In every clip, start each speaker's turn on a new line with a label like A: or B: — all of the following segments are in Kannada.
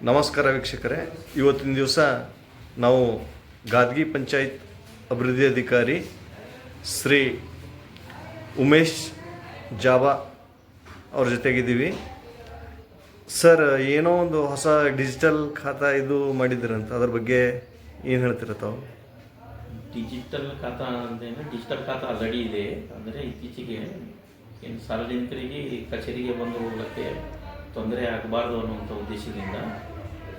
A: ನಮಸ್ಕಾರ ವೀಕ್ಷಕರೇ, ಇವತ್ತಿನ ದಿವಸ ನಾವು ಗಾದಗಿ ಪಂಚಾಯತ್ ಅಭಿವೃದ್ಧಿ ಅಧಿಕಾರಿ ಶ್ರೀ ಉಮೇಶ್ ಜಾಬಾ ಅವ್ರ ಜೊತೆಗಿದ್ದೀವಿ. ಸರ್, ಏನೋ ಒಂದು ಹೊಸ ಡಿಜಿಟಲ್ ಖಾತಾ ಇದು ಮಾಡಿದ್ರಂತ, ಅದ್ರ ಬಗ್ಗೆ ಏನು ಹೇಳ್ತೀರ ತಾವು?
B: ಡಿಜಿಟಲ್ ಖಾತಾ ಅಂತಂದರೆ ಡಿಜಿಟಲ್ ಖಾತಾ ಆಲ್ರೆಡಿ ಇದೆ. ಅಂದರೆ ಇತ್ತೀಚೆಗೆ ಏನು ಸಾರ್ವಜನಿಕರಿಗೆ ಕಚೇರಿಗೆ ಬಂದು ಹೋಗೋಕ್ಕೆ ತೊಂದರೆ ಆಗಬಾರ್ದು ಅನ್ನುವಂಥ ಉದ್ದೇಶದಿಂದ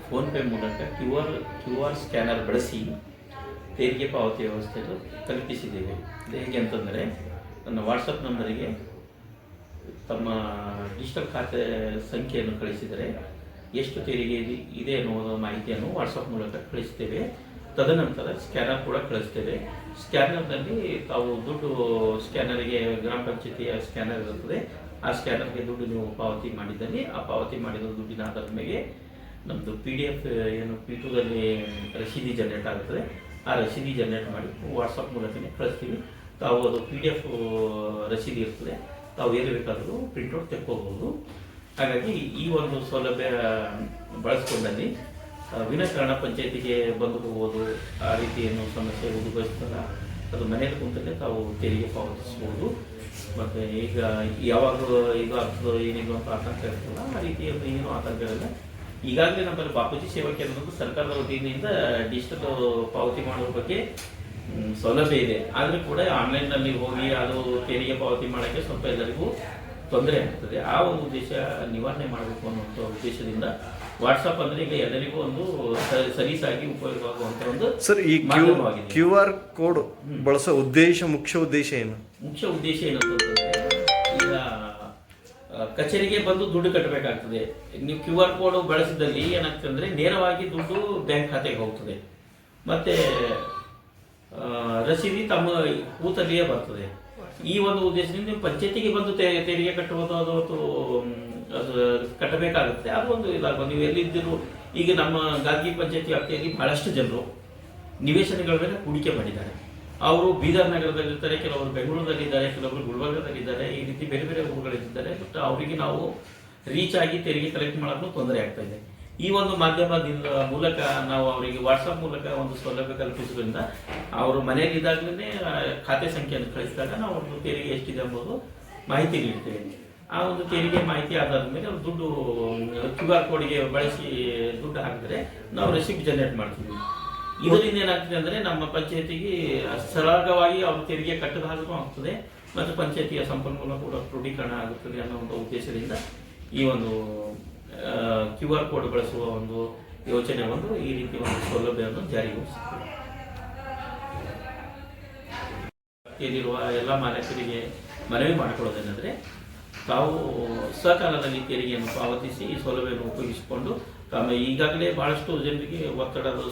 B: ಫೋನ್ಪೇ ಮೂಲಕ ಕ್ಯೂ ಆರ್ ಸ್ಕ್ಯಾನರ್ ಬಳಸಿ ತೆರಿಗೆ ಪಾವತಿ ವ್ಯವಸ್ಥೆಯನ್ನು ಕಲ್ಪಿಸಿದ್ದೇವೆ. ಇದು ಹೇಗೆ ಅಂತಂದರೆ, ನನ್ನ ವಾಟ್ಸಪ್ ನಂಬರಿಗೆ ತಮ್ಮ ಡಿಜಿಟಲ್ ಖಾತೆ ಸಂಖ್ಯೆಯನ್ನು ಕಳಿಸಿದರೆ ಎಷ್ಟು ತೆರಿಗೆ ಇದೆ ಅನ್ನುವ ಮಾಹಿತಿಯನ್ನು ವಾಟ್ಸಪ್ ಮೂಲಕ ಕಳಿಸ್ತೇವೆ. ತದನಂತರ ಸ್ಕ್ಯಾನರ್ ಕೂಡ ಕಳಿಸ್ತೇವೆ. ಸ್ಕ್ಯಾನರ್ನಲ್ಲಿ ತಾವು ದುಡ್ಡು ಸ್ಕ್ಯಾನರ್ಗೆ ಗ್ರಾಮ ಪಂಚಾಯತಿಯ ಸ್ಕ್ಯಾನರ್ ಇರುತ್ತದೆ. ಆ ಸ್ಕ್ಯಾನರ್ಗೆ ದುಡ್ಡು ನೀವು ಪಾವತಿ ಮಾಡಿದ್ದಲ್ಲಿ ಆ ಪಾವತಿ ಮಾಡಿದ ದುಡ್ಡಿನ ಆಧಾರದ ಮೇಲೆ ನಮ್ಮದು PDF ಏನು P2ದಲ್ಲಿ ರಸೀದಿ ಜನರೇಟ್ ಆಗುತ್ತದೆ. ಆ ರಸೀದಿ ಜನರೇಟ್ ಮಾಡಿ ವಾಟ್ಸಪ್ ಮೂಲಕನೇ ಕಳಿಸ್ತೀವಿ. ತಾವು ಅದು PDF ರಸೀದಿ ಇರ್ತದೆ, ತಾವು ಎಲ್ಲಿ ಬೇಕಾದರೂ ಪ್ರಿಂಟ್ಔಟ್ ತೆಕ್ಕೋಬಹುದು. ಹಾಗಾಗಿ ಈ ಒಂದು ಸೌಲಭ್ಯ ಬಳಸ್ಕೊಂಡಲ್ಲಿ ವಿನಾಕಾರಣ ಪಂಚಾಯತಿಗೆ ಬಂದು ಹೋಗೋದು, ಆ ರೀತಿ ಏನು ಸಮಸ್ಯೆ ಉದ್ಭವಿಸ್ತಲ್ಲ, ಅದು ಮನೆಯಲ್ಲಿ ಕುಂತಲ್ಲೇ ತಾವು ತೆರಿಗೆ ಪಾವತಿಸ್ಬೋದು. ಮತ್ತು ಈಗ ಯಾವಾಗಲೂ ಇದು ಆಗ್ತದೋ ಏನಿದು ಅಂತ ಆತಂಕ ಇರ್ತಲ್ಲ, ಆ ರೀತಿ ಏನೂ ಆತಂಕ ಇರಲ್ಲ. ಈಗಾಗಲೇ ನಮ್ಮಲ್ಲಿ ಬಾಪೂಜಿ ಸೇವಾ ಕೇಂದ್ರದ್ದು ಸರ್ಕಾರದ ವತಿಯಿಂದ ಡಿಜಿಟಲ್ ಪಾವತಿ ಮಾಡೋದ್ರ ಬಗ್ಗೆ ಸೌಲಭ್ಯ ಇದೆ. ಆದರೂ ಕೂಡ ಆನ್ಲೈನ್ನಲ್ಲಿ ಹೋಗಿ ಅದು ತೆರಿಗೆ ಪಾವತಿ ಮಾಡೋಕ್ಕೆ ಸ್ವಲ್ಪ ಎಲ್ಲರಿಗೂ ತೊಂದರೆ ಆಗ್ತದೆ. ಆ ಒಂದು ಉದ್ದೇಶ ನಿವಾರಣೆ ಮಾಡಬೇಕು ಅನ್ನುವಂಥ ಉದ್ದೇಶದಿಂದ ವಾಟ್ಸಪ್ ಅಂದರೆ ಈಗ ಎಲ್ಲರಿಗೂ ಒಂದು ಸಲೀಸಾಗಿ ಉಪಯೋಗವಾಗುವಂಥ ಒಂದು
A: ಸರ್, ಈ QR ಕೋಡ್ ಬಳಸೋ ಮುಖ್ಯ ಉದ್ದೇಶ ಏನು?
B: ಮುಖ್ಯ ಉದ್ದೇಶ ಏನಂತಂದರೆ, ಈಗ ಕಚೇರಿಗೆ ಬಂದು ದುಡ್ಡು ಕಟ್ಟಬೇಕಾಗ್ತದೆ. ನೀವು QR ಕೋಡ್ ಬಳಸಿದಲ್ಲಿ ಏನಾಗ್ತದೆ ಅಂದರೆ, ನೇರವಾಗಿ ದುಡ್ಡು ಬ್ಯಾಂಕ್ ಖಾತೆಗೆ ಹೋಗ್ತದೆ. ಮತ್ತು ರಸೀದಿ ತಮ್ಮ ಬೂತಲ್ಲಿಯೇ ಬರ್ತದೆ. ಈ ಒಂದು ಉದ್ದೇಶದಿಂದ ನೀವು ಪಂಚಾಯತಿಗೆ ಬಂದು ತೆರಿಗೆ ಕಟ್ಟುವುದು ಅದು ಕಟ್ಟಬೇಕಾಗುತ್ತೆ. ಅದು ಒಂದು ಇದಾಗಬಹುದು. ನೀವು ಎಲ್ಲಿದ್ದರೂ ಈಗ ನಮ್ಮ ಗಾದಗಿ ಪಂಚಾಯತಿ ವ್ಯಾಪ್ತಿಯಲ್ಲಿ ಬಹಳಷ್ಟು ಜನರು ನಿವೇಶನಗಳ ಮೇಲೆ ಹೂಡಿಕೆ ಮಾಡಿದ್ದಾರೆ. ಅವರು ಬೀದರ್ ನಗರದಲ್ಲಿರ್ತಾರೆ, ಕೆಲವರು ಬೆಂಗಳೂರಿನಲ್ಲಿದ್ದಾರೆ, ಕೆಲವರು ಗುಲ್ಬರ್ಗದಲ್ಲಿದ್ದಾರೆ, ಈ ರೀತಿ ಬೇರೆ ಬೇರೆ ಊರುಗಳಿದ್ದಾರೆ. ಬಟ್ ಅವರಿಗೆ ನಾವು ರೀಚ್ ಆಗಿ ತೆರಿಗೆ ಕಲೆಕ್ಟ್ ಮಾಡೋದು ತೊಂದರೆ ಆಗ್ತಾ ಇದೆ. ಈ ಒಂದು ಮಾಧ್ಯಮದಿಂದ ಮೂಲಕ ನಾವು ಅವರಿಗೆ ವಾಟ್ಸಪ್ ಮೂಲಕ ಒಂದು ಸೌಲಭ್ಯ ಕಲ್ಪಿಸೋದ್ರಿಂದ ಅವರು ಮನೆಯಲ್ಲಿದ್ದಾಗಲೇ ಖಾತೆ ಸಂಖ್ಯೆಯನ್ನು ಕಳಿಸಿದಾಗ ನಾವು ಒಂದು ತೆರಿಗೆ ಎಷ್ಟಿದೆ ಎಂಬುದು ಮಾಹಿತಿ ನೀಡ್ತೇವೆ. ಆ ಒಂದು ತೆರಿಗೆ ಮಾಹಿತಿ ಆಧಾರದ ಮೇಲೆ ಅವ್ರು ದುಡ್ಡು QR ಕೋಡ್ಗೆ ಬಳಸಿ ದುಡ್ಡು ಹಾಕಿದ್ರೆ ನಾವು ರೆಸಿಪ್ಟ್ ಜನರೇಟ್ ಮಾಡ್ತೀವಿ. ಇದರಿಂದ ಏನಾಗ್ತದೆ ಅಂದರೆ, ನಮ್ಮ ಪಂಚಾಯತಿಗೆ ಸರಾಗವಾಗಿ ಅವರು ತೆರಿಗೆ ಕಟ್ಟದ ಹಾಗೂ ಆಗ್ತದೆ ಮತ್ತು ಪಂಚಾಯತಿಯ ಸಂಪನ್ಮೂಲ ಕೂಡ ಕ್ರೋಢೀಕರಣ ಆಗುತ್ತದೆ ಅನ್ನೋ ಒಂದು ಉದ್ದೇಶದಿಂದ ಈ ಒಂದು QR ಕೋಡ್ ಬಳಸುವ ಒಂದು ಯೋಚನೆ ಒಂದು ಈ ರೀತಿ ಒಂದು ಸೌಲಭ್ಯವನ್ನು ಜಾರಿಗೊಳಿಸುತ್ತದೆ. ಇಲ್ಲಿರುವ ಎಲ್ಲ ಮಾಲೀಕರಿಗೆ ಮನವಿ ಮಾಡಿಕೊಳ್ಳೋದೇನೆಂದರೆ, ತಾವು ಸಕಾಲದಲ್ಲಿ ತೆರಿಗೆಯನ್ನು ಪಾವತಿಸಿ ಈ ಸೌಲಭ್ಯವನ್ನು ಉಪಯೋಗಿಸಿಕೊಂಡು ತಮ್ಮ ಈಗಾಗಲೇ ಬಹಳಷ್ಟು ಜನರಿಗೆ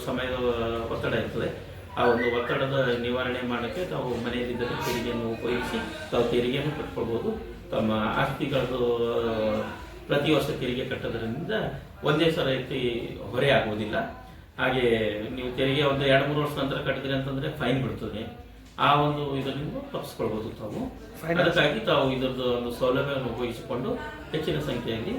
B: ಸಮಯದ ಒತ್ತಡ ಇರ್ತದೆ. ಆ ಒಂದು ಒತ್ತಡದ ನಿವಾರಣೆ ಮಾಡೋಕ್ಕೆ ತಾವು ಮನೆಯಲ್ಲಿದ್ದರೆ ತೆರಿಗೆಯನ್ನು ಉಪಯೋಗಿಸಿ ತಾವು ತೆರಿಗೆಯನ್ನು ಕಟ್ಕೊಳ್ಬೋದು. ತಮ್ಮ ಆಸ್ತಿಗಳದ್ದು ಪ್ರತಿ ವರ್ಷ ತೆರಿಗೆ ಕಟ್ಟೋದ್ರಿಂದ ಒಂದೇ ಸಲ ಹೊರೆ ಆಗುವುದಿಲ್ಲ. ಹಾಗೆ ನೀವು ತೆರಿಗೆ ಒಂದು 2-3 ವರ್ಷ ನಂತರ ಕಟ್ಟಿದ್ರಿ ಅಂತಂದರೆ ಫೈನ್ ಬಿಡ್ತದೆ. ಆ ಒಂದು ಇದರಿಂದ ತಪ್ಪಿಸ್ಕೊಳ್ಬೋದು ತಾವು. ಅದಕ್ಕಾಗಿ ತಾವು ಇದರದ್ದು ಒಂದು ಸೌಲಭ್ಯವನ್ನು ಉಪಯೋಗಿಸಿಕೊಂಡು ಹೆಚ್ಚಿನ ಸಂಖ್ಯೆಯಲ್ಲಿ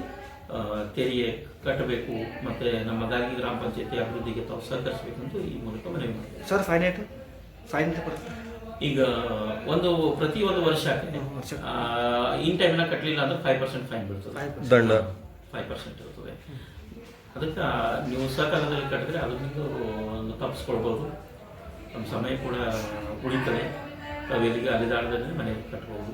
B: ತೆರಿಗೆ ಕಟ್ಟಬೇಕು ಮತ್ತು ನಮ್ಮ ಗಾದಗಿ ಗ್ರಾಮ ಪಂಚಾಯತಿ ಅಭಿವೃದ್ಧಿಗೆ ತಾವು ಸಹಕರಿಸಬೇಕಂತ ಈ ಮೂಲಕ ಮನವಿ ಮಾಡ್ತೀವಿ.
A: ಸರ್, ಫೈನ್
B: ಈಗ ಪ್ರತಿ ಒಂದು ವರ್ಷಕ್ಕೆ ಇನ್ ಟೈಮ್ನ ಕಟ್ಟಲಿಲ್ಲ ಅಂದ್ರೆ 5% ಫೈನ್ ಬೀಳ್ತದೆ,
A: ದಂಡ
B: 5% ಇರ್ತದೆ. ಅದಕ್ಕೆ ನೀವು ಸಕಾಲದಲ್ಲಿ ಕಟ್ಟಿದ್ರೆ ಅದರಿಂದ ಒಂದು ತಪ್ಪಿಸ್ಕೊಳ್ಬೋದು. ನಮ್ಮ ಸಮಯ ಕೂಡ ಉಳಿತದೆ. ತಾವು ಎಲ್ಲಿಗೆ ಅಲಿದಾಡದಲ್ಲಿ ಮನೆಯಲ್ಲಿ ಕಟ್ಬೋದು.